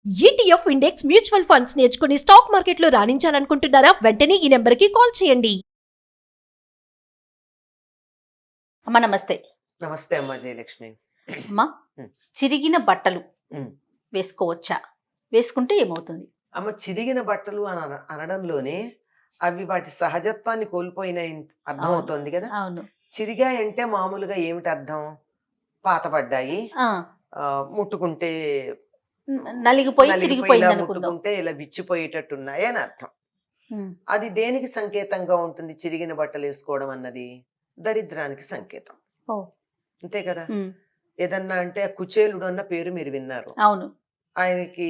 ETF index mutual funds నేర్చుకుని stock మార్కెట్లో రాణించాలనుకుంటున్నారా? వెంటనే ఈ నెంబర్కి కాల్ చేయండి. అమ్మ నమస్తే. నమస్తే అమ్మా జయలక్ష్మి. అమ్మా, చిరిగిన బట్టలు ఉమ్. వేసుకోవచ్చా? వేసుకుంటే ఏమవుతుంది? అమ్మ, చిరిగిన బట్టలు అని అనడంలోనే అవి వాటి సహజత్వాన్ని కోల్పోయినాయి అర్థం అవుతోంది కదా. అవును. చిరిగాయంటే మామూలుగా ఏమిటి అర్థం? పాతబడ్డాయి, ముట్టుకుంటే నలిగిపోయి నలిగిపోయి చిరిగిపోయింది ఇలా అనుకుందాం. ముట్టుకుంటే ఇలా విచ్చిపోయేటట్టున్నాయి అని అర్థం. అది దేనికి సంకేతంగా ఉంటుంది? చిరిగిన బట్టలు వేసుకోవడం అన్నది దరిద్రానికి సంకేతం. ఓ. అంతే కదా. ఏదన్నా అంటే కుచేలుడు అన్న పేరు మీరు విన్నారు. అవును. ఆయనకి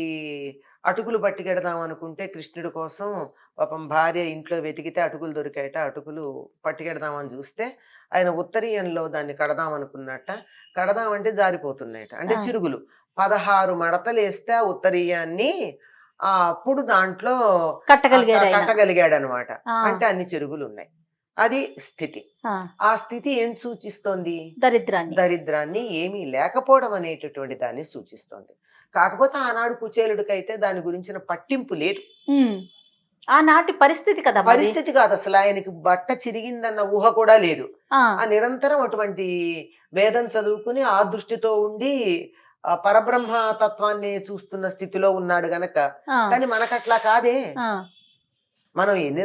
అటుకులు పట్టుకెడదాం అనుకుంటే కృష్ణుడి కోసం పాపం భార్య ఇంట్లో వెతికితే అటుకులు దొరికాయట. అటుకులు పట్టుకెడదామని చూస్తే ఆయన ఉత్తరీయంలో దాన్ని కడదాం అనుకున్నట్ట. కడదామంటే జారిపోతున్నాయట, అంటే చిరుగులు. 16 మడతలు వేస్తే ఆ ఉత్తరీయాన్ని అప్పుడు దాంట్లో కట్టగలిగాడు అనమాట. అంటే అన్ని చిరుగులు ఉన్నాయి. అది స్థితి. ఆ స్థితి ఏం సూచిస్తోంది? దరిద్రాన్ని, ఏమీ లేకపోవడం అనేటటువంటి దాన్ని సూచిస్తోంది. కాకపోతే ఆనాడు కుచేలుడికైతే దాని గురించిన పట్టింపు లేదు. ఆనాటి పరిస్థితి కదా. పరిస్థితి కాదు అసలు. ఆయనకి బట్ట చిరిగిందన్న ఊహ కూడా లేదు. ఆ నిరంతరం అటువంటి వేదం చదువుకుని ఆ దృష్టితో ఉండి పరబ్రహ్మ తత్వాన్ని చూస్తున్న స్థితిలో ఉన్నాడు గనక. కానీ మనకట్లా కాదే. మనం ఎన్ని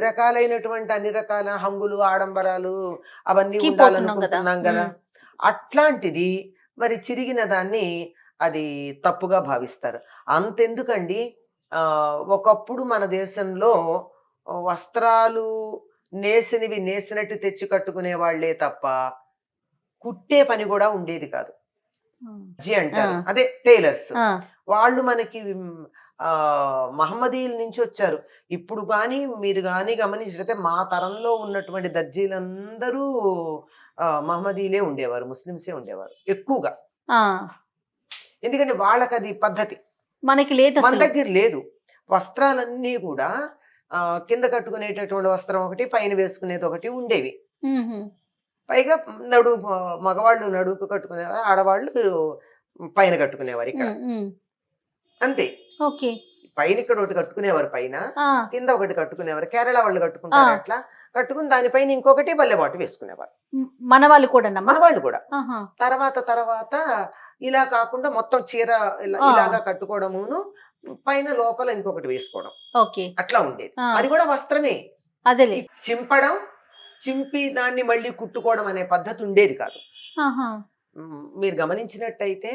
రకాల హంగులు ఆడంబరాలు అవన్నీ ఉండాలనుకుంటున్నాం కదా. అట్లాంటిది మరి చిరిగిన దాన్ని అది తప్పుగా భావిస్తారు. అంతెందుకండి, ఒకప్పుడు మన దేశంలో వస్త్రాలు నేసినవి నేసినట్టు తెచ్చి కట్టుకునే వాళ్లే తప్ప కుట్టే పని కూడా ఉండేది కాదు. అంటారు, అదే టైలర్స్. వాళ్ళు మనకి మహమ్మదీయుల నుంచి వచ్చారు. ఇప్పుడు కానీ మీరు కానీ గమనించినట్లయితే మా తరంలో ఉన్నటువంటి దర్జీలందరూ మహమ్మదీయులే ఉండేవారు, ముస్లింసే ఉండేవారు ఎక్కువగా. ఎందుకంటే వాళ్ళకి అది పద్ధతి. మనకి లేదు, మన దగ్గర లేదు. వస్త్రాలన్నీ కూడా కింద కట్టుకునేటటువంటి వస్త్రం ఒకటి, పైన వేసుకునేది ఒకటి ఉండేవి. పైగా మగవాళ్ళు నడుపు కట్టుకునేవారు, ఆడవాళ్ళు పైన కట్టుకునేవారు. ఇక్కడ అంతే. పైన ఇక్కడ ఒకటి కట్టుకునేవారు, పైన కింద ఒకటి కట్టుకునేవారు. కేరళ వాళ్ళు కట్టుకుంటారు అట్లా. కట్టుకుని దానిపైన ఇంకొకటి బల్లెబాటు వేసుకునేవారు. మన వాళ్ళు కూడా. తర్వాత ఇలా కాకుండా మొత్తం చీర ఇలాగా కట్టుకోవడమును, పైన లోపల ఇంకొకటి వేసుకోవడం, అట్లా ఉండేది. అది కూడా వస్త్రమే. అదే చింపడం, చింపి దాన్ని మళ్ళీ కుట్టుకోవడం అనే పద్ధతి ఉండేది కాదు. మీరు గమనించినట్టయితే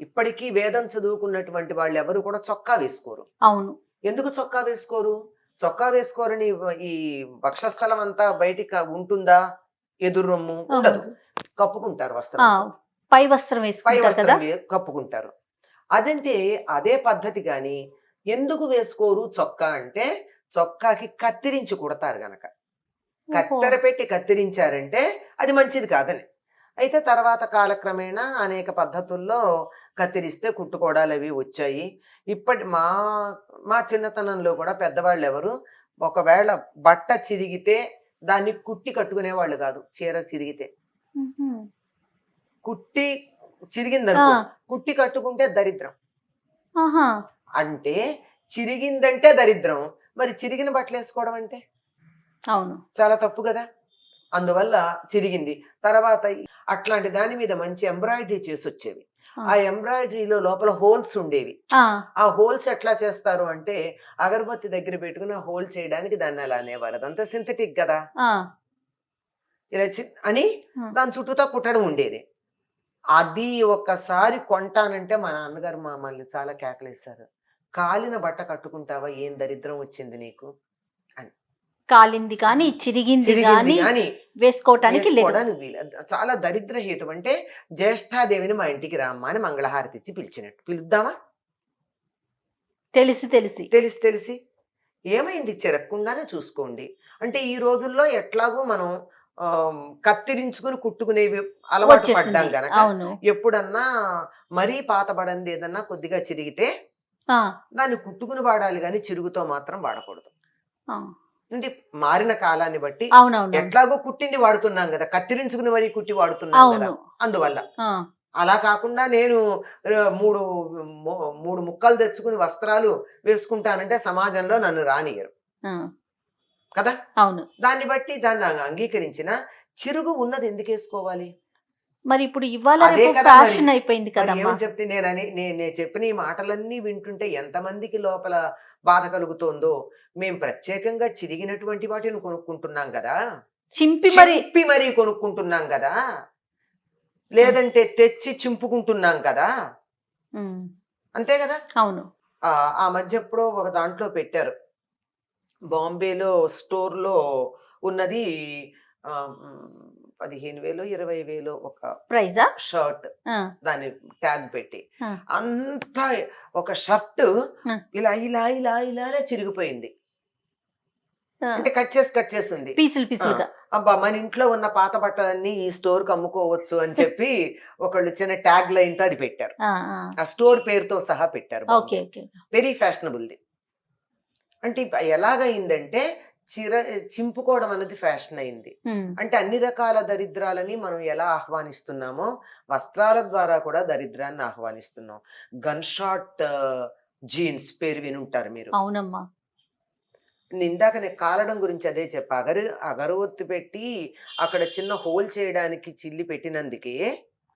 ఇప్పటికీ వేదం చదువుకున్నటువంటి వాళ్ళు ఎవరు కూడా చొక్కా వేసుకోరు. అవును. ఎందుకు చొక్కా వేసుకోరు? చొక్కా వేసుకోరని ఈ వక్షస్థలం అంతా బయటికి ఉంటుందా? ఎదురు రొమ్ము ఉండదు, కప్పుకుంటారు. వస్త్రం, పై వస్త్రం కప్పుకుంటారు. అదంటే అదే పద్ధతి. గాని ఎందుకు వేసుకోరు చొక్కా అంటే, చొక్కాకి కత్తిరించి కుడతారు గనక. కత్తెర పెట్టి కత్తిరించారంటే అది మంచిది కాదని. అయితే తర్వాత కాలక్రమేణా అనేక పద్ధతుల్లో కత్తిరిస్తే కుట్టుకోవడాలు అవి వచ్చాయి. ఇప్పటి మా చిన్నతనంలో కూడా పెద్దవాళ్ళు ఎవరు ఒకవేళ బట్ట చిరిగితే దాన్ని కుట్టి కట్టుకునే వాళ్ళు కాదు. చీర చిరిగితే కుట్టి చిరిగిందనుకో, కుట్టి కట్టుకుంటే దరిద్రం. అంటే చిరిగిందంటే దరిద్రం, మరి చిరిగిన బట్టలు వేసుకోవడం అంటే అవును, చాలా తప్పు కదా. అందువల్ల చిరిగింది. తర్వాత అట్లాంటి దాని మీద మంచి ఎంబ్రాయిడరీ చేసి వచ్చేవి. ఆ ఎంబ్రాయిడరీలో లోపల హోల్స్ ఉండేవి. ఆ హోల్స్ ఎట్లా చేస్తారు అంటే, అగరబత్తి దగ్గర పెట్టుకుని ఆ హోల్ చేయడానికి దాన్ని అలా అనేవారు. అదంతా సింథటిక్ కదా. ఇలా అని దాని చుట్టూతో కుట్టడం ఉండేది. అది ఒక్కసారి కొంటానంటే మా నాన్నగారు మమ్మల్ని చాలా కేకలేశారు. కాలిన బట్ట కట్టుకుంటావా, ఏం దరిద్రం వచ్చింది నీకు అని. కాలింది కానీ చిరిగింది కానీ వేసుకోవటానికి చాలా దరిద్ర హేతు. అంటే జ్యేష్ఠాదేవిని మా ఇంటికి రామ్మా అని మంగళహారతి ఇచ్చి పిలిచినట్టు. పిలుద్దామా? తెలిసి ఏమైంది? చెరక్కుండానే చూసుకోండి. అంటే ఈ రోజుల్లో ఎట్లాగో మనం కత్తిరించుకుని కుట్టుకునేవి అలవాటు పడ్డాం గనక, ఎప్పుడన్నా మరీ పాతబడింది ఏదన్నా కొద్దిగా చిరిగితే దాన్ని కుట్టుకుని వాడాలి, కానీ చిరుగుతో మాత్రం వాడకూడదు. అంటే మారిన కాలాన్ని బట్టి ఎట్లాగో కుట్టింది వాడుతున్నాం కదా, కత్తిరించుకుని మరీ కుట్టి వాడుతున్నాం కదా. అందువల్ల అలా కాకుండా నేను మూడు మూడు ముక్కలు తెచ్చుకుని వస్త్రాలు వేసుకుంటానంటే సమాజంలో నన్ను రానియరు కదా. అవును. దాన్ని బట్టి దాన్ని అంగీకరించిన చిరుగు ఉన్నది ఎందుకు వేసుకోవాలి? మరి ఇప్పుడు ఇవాళ అదే రేపు కదా మరి. ఫ్యాషన్ అయిపోయింది మరి కదమ్మా. ఏమని చెప్తే నేను చెప్పిన ఈ మాటలన్నీ వింటుంటే ఎంతమందికి లోపల బాధ కలుగుతోందో. మేము ప్రత్యేకంగా చిరిగినటువంటి వాటిని కొనుక్కుంటున్నాం కదా, చింపి మరీ కొనుక్కుంటున్నాం కదా, లేదంటే తెచ్చి చింపుకుంటున్నాం కదా, అంతే కదా. అవును. ఆ మధ్య ఎప్పుడో ఒక దాంట్లో పెట్టారు, బాంబేలో స్టోర్ లో ఉన్నది 15,000 20,000 ఒక ప్రైజా షర్ట్, దాని ట్యాగ్ పెట్టి అంతా ఒక షర్ట్ ఇలా ఇలా ఇలా ఇలానే చిరిగిపోయింది. అంటే కట్ చేసి ఉంది పీసులు పీసులుగా. అబ్బా మన ఇంట్లో ఉన్న పాత బట్టలన్నీ ఈ స్టోర్ కి అమ్ముకోవచ్చు అని చెప్పి ఒకళ్ళు చిన్న ట్యాగ్ లైన్ తో అది పెట్టారు. ఆ స్టోర్ పేరుతో సహా పెట్టారు. వెరీ ఫ్యాషనబుల్ది. అంటే ఎలాగైందంటే చింపుకోవడం అనేది ఫ్యాషన్ అయింది. అంటే అన్ని రకాల దరిద్రాలని మనం ఎలా ఆహ్వానిస్తున్నామో వస్త్రాల ద్వారా కూడా దరిద్రాన్ని ఆహ్వానిస్తున్నాం. గన్ షాట్ జీన్స్ పేరు వినుంటారు మీరు. అవునమ్మా. ఇందాక నేను కాలడం గురించి అదే చెప్పా. అగరవత్తి పెట్టి అక్కడ చిన్న హోల్ చేయడానికి చిల్లి పెట్టినందుకే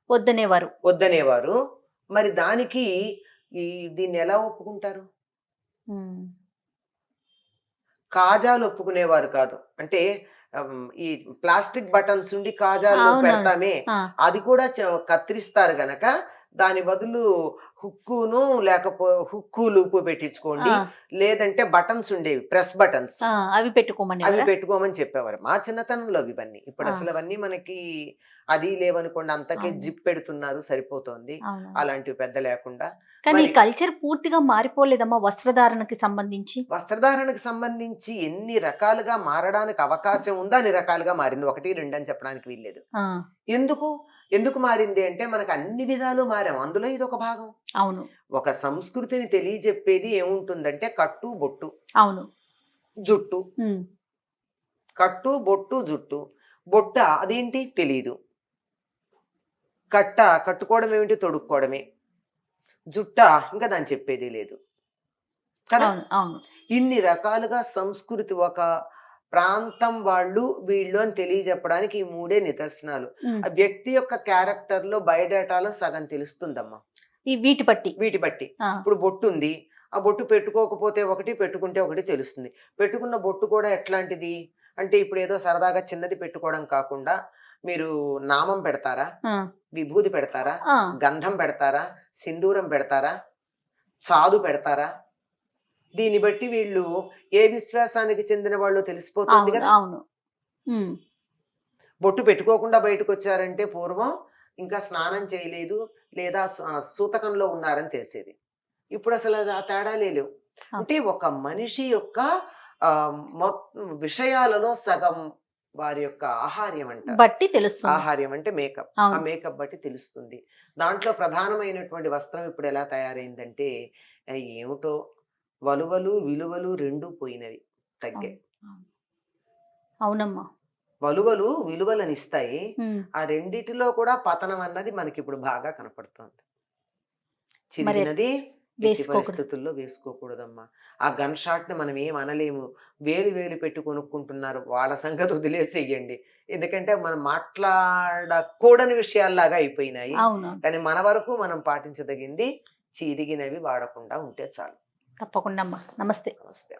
వద్దనేవారు. మరి దానికి దీన్ని ఎలా ఒప్పుకుంటారు? కాజాలు ఒప్పుకునేవారు కాదు. అంటే ఈ ప్లాస్టిక్ బటన్స్ ఉండి కాజాలు పెడతామే, అది కూడా కత్తిరిస్తారు గనక దాని బదులు హుక్కును హుక్కులు పెట్టించుకోండి, లేదంటే బటన్స్ ఉండేవి, ప్రెస్ బటన్స్, అవి పెట్టుకోమని చెప్పేవారు మా చిన్నతనంలో. ఇవన్నీ ఇప్పుడు అసలు అవన్నీ మనకి అది లేవనుకోండి, అంతకే జిప్ పెడుతున్నారు సరిపోతుంది, అలాంటివి పెద్ద లేకుండా. కానీ కల్చర్ పూర్తిగా మారిపోలేదమ్మా వస్త్రధారణకి సంబంధించి. ఎన్ని రకాలుగా మారడానికి అవకాశం ఉందో అన్ని రకాలుగా మారింది. 1, 2 అని చెప్పడానికి వీల్లేదు. ఎందుకు మారింది అంటే మనకు అన్ని విధాలు మారాం, అందులో ఇది ఒక భాగం. అవును. ఒక సంస్కృతిని తెలియజెప్పేది ఏముంటుందంటే కట్టు బొట్టు, అవును, జుట్టు. కట్టు బొట్టు జుట్టు. బొట్ట అదేంటి తెలీదు, కట్టుకోవడం ఏమిటి తొడుక్కోవడమే, జుట్ట ఇంకా దాన్ని చెప్పేది లేదు కదా. ఇన్ని రకాలుగా సంస్కృతి, ఒక ప్రాంతం వాళ్ళు వీళ్ళు అని తెలియజెప్పడానికి ఈ 3 నిదర్శనాలు. ఆ వ్యక్తి యొక్క క్యారెక్టర్ లో బయోడేటాలో సగం తెలుస్తుందమ్మా వీటి బట్టి. ఇప్పుడు బొట్టు ఉంది, ఆ బొట్టు పెట్టుకోకపోతే ఒకటి, పెట్టుకుంటే ఒకటి తెలుస్తుంది. పెట్టుకున్న బొట్టు కూడా ఎట్లాంటిది అంటే ఇప్పుడు ఏదో సరదాగా చిన్నది పెట్టుకోవడం కాకుండా మీరు నామం పెడతారా, విభూది పెడతారా, గంధం పెడతారా, సింధూరం పెడతారా, చాదు పెడతారా, దీన్ని బట్టి వీళ్ళు ఏ విశ్వాసానికి చెందిన వాళ్ళు తెలిసిపోతుంది కదా. బొట్టు పెట్టుకోకుండా బయటకు వచ్చారంటే పూర్వం ఇంకా స్నానం చేయలేదు లేదా సూతకంలో ఉన్నారని తెలిసేది. ఇప్పుడు అసలు ఆ తేడా లేవు. అంటే ఒక మనిషి యొక్క విషయాలలో సగం వారి యొక్క ఆహార్యం బట్టి తెలుస్తుంది. ఆహార్యం అంటే మేకప్, ఆ మేకప్ బట్టి తెలుస్తుంది. దాంట్లో ప్రధానమైనటువంటి వస్త్రం ఇప్పుడు ఎలా తయారైందంటే ఏమిటో వలువలు విలువలు 2 పోయినవి, తగ్గాయి. అవునమ్మా. వలువలు విలువలను ఇస్తాయి, ఆ రెండిటిలో కూడా పతనం అన్నది మనకి ఇప్పుడు బాగా కనపడుతుంది. చిరిగినది పరిస్థితుల్లో వేసుకోకూడదమ్మా. ఆ గన్ షాట్ ని మనం ఏం అనలేము, వేలు పెట్టి కొనుక్కుంటున్నారు, వాళ్ళ సంగతి వదిలేసేయండి. ఎందుకంటే మనం మాట్లాడకూడని విషయాల్లాగా అయిపోయినాయి. కానీ మన వరకు మనం పాటించదగింది చిరిగినవి వాడకుండా ఉంటే చాలు. తప్పకుండా అమ్మా. నమస్తే. నమస్తే.